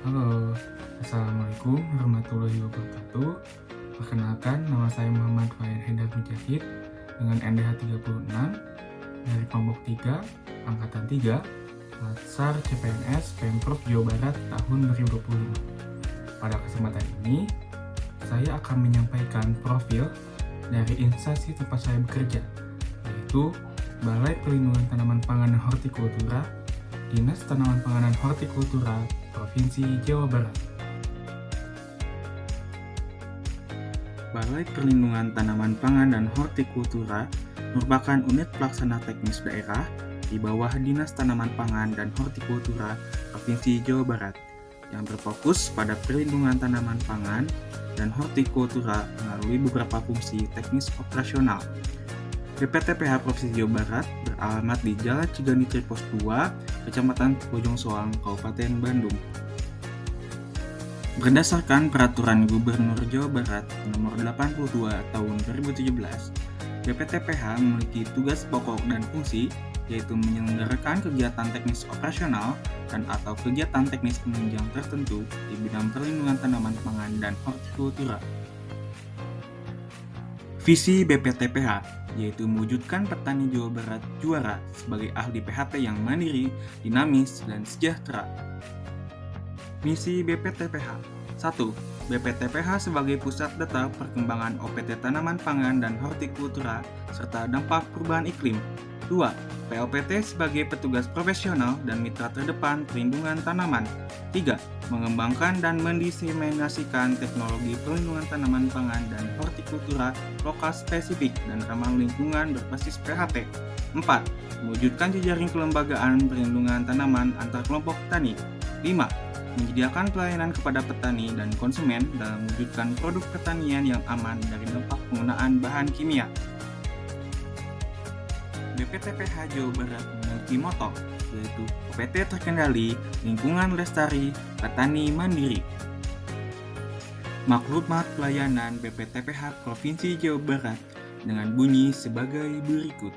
Halo, Assalamualaikum warahmatullahi wabarakatuh. Perkenalkan, nama saya Muhammad Fahir Hendar Mujahid dengan NDH 36 dari kelompok 3, Angkatan 3, Latsar CPNS Pemprov Jawa Barat tahun 2025. Pada kesempatan ini, saya akan menyampaikan profil dari instansi tempat saya bekerja, yaitu Balai Pelindungan Tanaman Pangan dan Hortikultura, Dinas Tanaman Pangan dan Hortikultura, Provinsi Jawa Barat. Balai Perlindungan Tanaman Pangan dan Hortikultura merupakan unit pelaksana teknis daerah di bawah Dinas Tanaman Pangan dan Hortikultura Provinsi Jawa Barat yang berfokus pada perlindungan tanaman pangan dan hortikultura melalui beberapa fungsi teknis operasional. BPTPH Provinsi Jawa Barat beralamat di Jalan Ciganitri Pos 2, Kecamatan Bojong Soang, Kabupaten Bandung. Berdasarkan Peraturan Gubernur Jawa Barat Nomor 82 Tahun 2017, BPTPH memiliki tugas pokok dan fungsi yaitu menyelenggarakan kegiatan teknis operasional dan atau kegiatan teknis penunjang tertentu di bidang perlindungan tanaman pangan dan hortikultura. Visi BPTPH yaitu mewujudkan petani Jawa Barat juara sebagai ahli PHP yang mandiri, dinamis, dan sejahtera. Misi BPTPH 1. BPTPH sebagai pusat data perkembangan OPT tanaman pangan dan hortikultura serta dampak perubahan iklim. 2. POPT sebagai petugas profesional dan mitra terdepan perlindungan tanaman. 3. Mengembangkan dan mendiseminasikan teknologi perlindungan tanaman pangan dan hortikultura lokal spesifik dan ramah lingkungan berbasis PHP. 4. Mewujudkan jejaring kelembagaan perlindungan tanaman antar kelompok petani. 5. Menyediakan pelayanan kepada petani dan konsumen dalam mewujudkan produk pertanian yang aman dari dampak penggunaan bahan kimia. BPTPH Jawa Barat memiliki moto, yaitu OPT terkendali, lingkungan lestari, petani mandiri. Maklumat pelayanan BPTPH Provinsi Jawa Barat dengan bunyi sebagai berikut.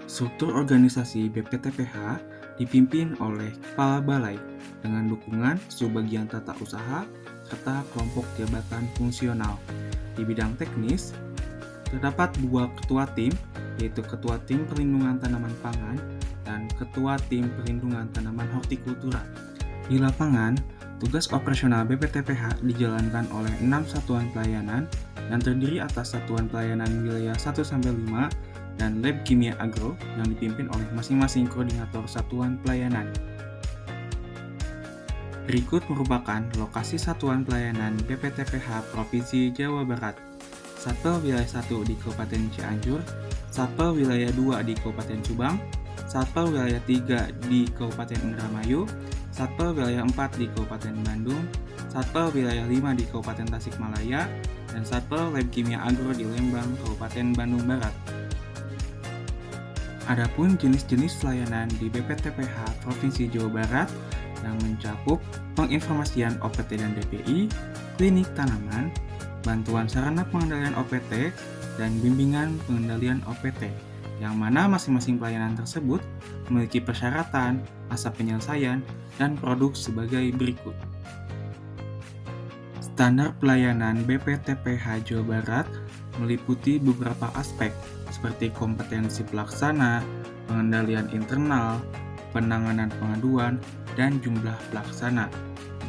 Struktur organisasi BPTPH dipimpin oleh Kepala Balai dengan dukungan subbagian tata usaha serta kelompok jabatan fungsional. Di bidang teknis, terdapat 2 ketua tim, yaitu Ketua Tim Perlindungan Tanaman Pangan dan Ketua Tim Perlindungan Tanaman Hortikultura. Di lapangan, tugas operasional BPTPH dijalankan oleh 6 satuan pelayanan yang terdiri atas satuan pelayanan wilayah 1-5 dan Lab Kimia Agro yang dipimpin oleh masing-masing koordinator satuan pelayanan. Berikut merupakan lokasi satuan pelayanan BPTPH Provinsi Jawa Barat. Satpel Wilayah 1 di Kabupaten Cianjur, Satpel Wilayah 2 di Kabupaten Subang, Satpel Wilayah 3 di Kabupaten Indramayu, Satpel Wilayah 4 di Kabupaten Bandung, Satpel Wilayah 5 di Kabupaten Tasikmalaya, dan Satpel Lab Kimia Agro di Lembang, Kabupaten Bandung Barat. Adapun jenis-jenis pelayanan di BPTPH Provinsi Jawa Barat yang mencakup penginformasian OPT dan DPI, klinik tanaman, bantuan sarana pengendalian OPT, dan bimbingan pengendalian OPT, yang mana masing-masing pelayanan tersebut memiliki persyaratan, masa penyelesaian, dan produk sebagai berikut. Standar pelayanan BPTPH Jawa Barat meliputi beberapa aspek seperti kompetensi pelaksana, pengendalian internal, penanganan pengaduan, dan jumlah pelaksana,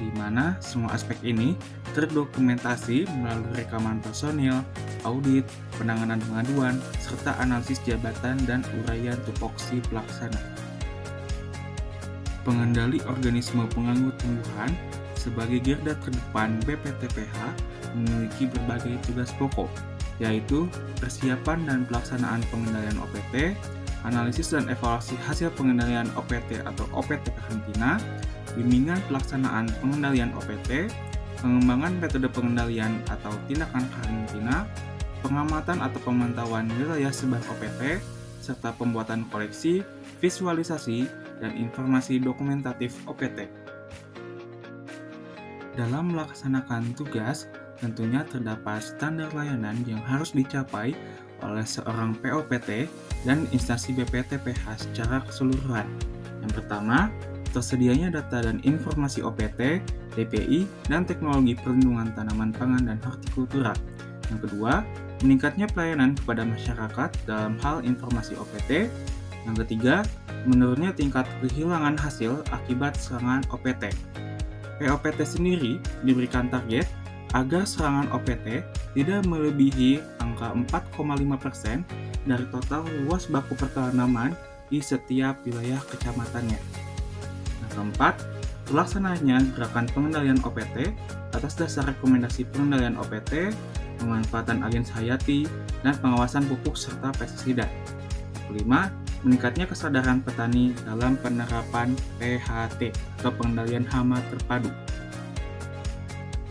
di mana semua aspek ini terdokumentasi melalui rekaman personil, audit, penanganan pengaduan, serta analisis jabatan dan uraian tupoksi pelaksana. Pengendali organisme pengganggu tumbuhan sebagai garda terdepan BPTPH memiliki berbagai tugas pokok, yaitu persiapan dan pelaksanaan pengendalian OPT, analisis dan evaluasi hasil pengendalian OPT atau OPT karantina, bimbingan pelaksanaan pengendalian OPT, pengembangan metode pengendalian atau tindakan karantina, pengamatan atau pemantauan wilayah sebar OPT, serta pembuatan koleksi, visualisasi, dan informasi dokumentatif OPT. Dalam melaksanakan tugas, tentunya terdapat standar layanan yang harus dicapai oleh seorang POPT dan instansi BPTPH secara keseluruhan. Yang pertama, tersedianya data dan informasi OPT, TPI, dan teknologi perlindungan tanaman pangan dan hortikultura. Yang kedua, meningkatnya pelayanan kepada masyarakat dalam hal informasi OPT. Yang ketiga, menurunnya tingkat kehilangan hasil akibat serangan OPT. POPT sendiri diberikan target agar serangan OPT tidak melebihi angka 4,5% dari total luas baku pertanaman di setiap wilayah kecamatannya. Yang keempat, terlaksananya gerakan pengendalian OPT atas dasar rekomendasi pengendalian OPT, pemanfaatan agens hayati, dan pengawasan pupuk serta pestisida. Yang kelima, meningkatnya kesadaran petani dalam penerapan PHT atau pengendalian hama terpadu.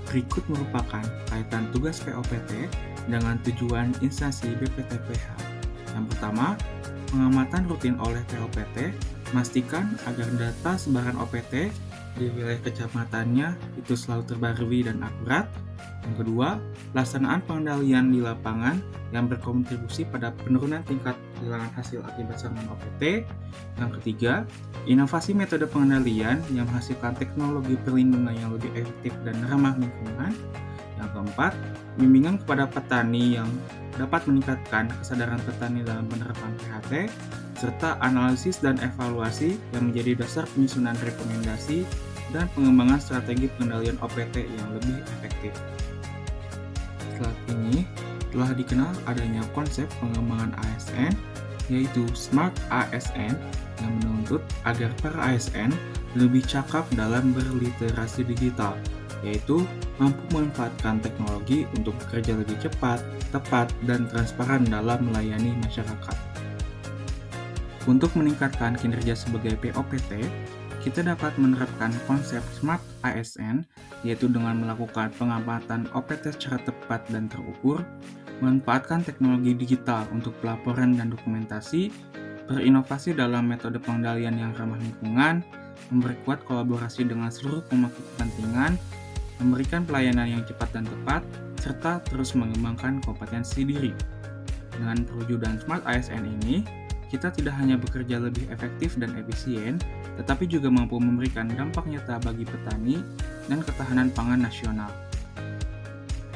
Berikut merupakan kaitan tugas POPT dengan tujuan instansi BPTPH. Yang pertama, pengamatan rutin oleh POPT memastikan agar data sebaran OPT di wilayah kecamatannya itu selalu terbarui dan akurat. Yang kedua, pelaksanaan pengendalian di lapangan yang berkontribusi pada penurunan tingkat kehilangan hasil akibat serangan OPT. Yang ketiga, inovasi metode pengendalian yang menghasilkan teknologi perlindungan yang lebih efektif dan ramah lingkungan. Yang keempat, bimbingan kepada petani yang dapat meningkatkan kesadaran petani dalam penerapan PHT, serta analisis dan evaluasi yang menjadi dasar penyusunan rekomendasi dan pengembangan strategi pengendalian OPT yang lebih efektif. Saat ini telah dikenal adanya konsep pengembangan ASN, yaitu Smart ASN, yang menuntut agar para ASN lebih cakap dalam berliterasi digital, yaitu mampu memanfaatkan teknologi untuk bekerja lebih cepat, tepat, dan transparan dalam melayani masyarakat. Untuk meningkatkan kinerja sebagai POPT, kita dapat menerapkan konsep Smart ASN, yaitu dengan melakukan pengamatan OPT secara tepat dan terukur, memanfaatkan teknologi digital untuk pelaporan dan dokumentasi, berinovasi dalam metode pengendalian yang ramah lingkungan, memperkuat kolaborasi dengan seluruh pemangku kepentingan, memberikan pelayanan yang cepat dan tepat, serta terus mengembangkan kompetensi diri. Dengan perwujudan Smart ASN ini, kita tidak hanya bekerja lebih efektif dan efisien, tetapi juga mampu memberikan dampak nyata bagi petani dan ketahanan pangan nasional.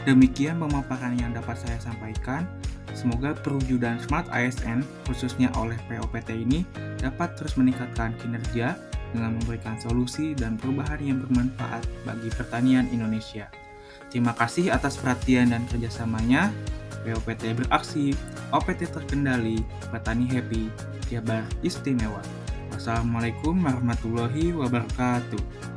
Demikian pemaparan yang dapat saya sampaikan. Semoga perwujudan Smart ASN, khususnya oleh POPT ini, dapat terus meningkatkan kinerja dengan memberikan solusi dan perubahan yang bermanfaat bagi pertanian Indonesia. Terima kasih atas perhatian dan kerjasamanya. POPT beraksi, OPT terkendali, petani happy, Jabar istimewa. Wassalamualaikum warahmatullahi wabarakatuh.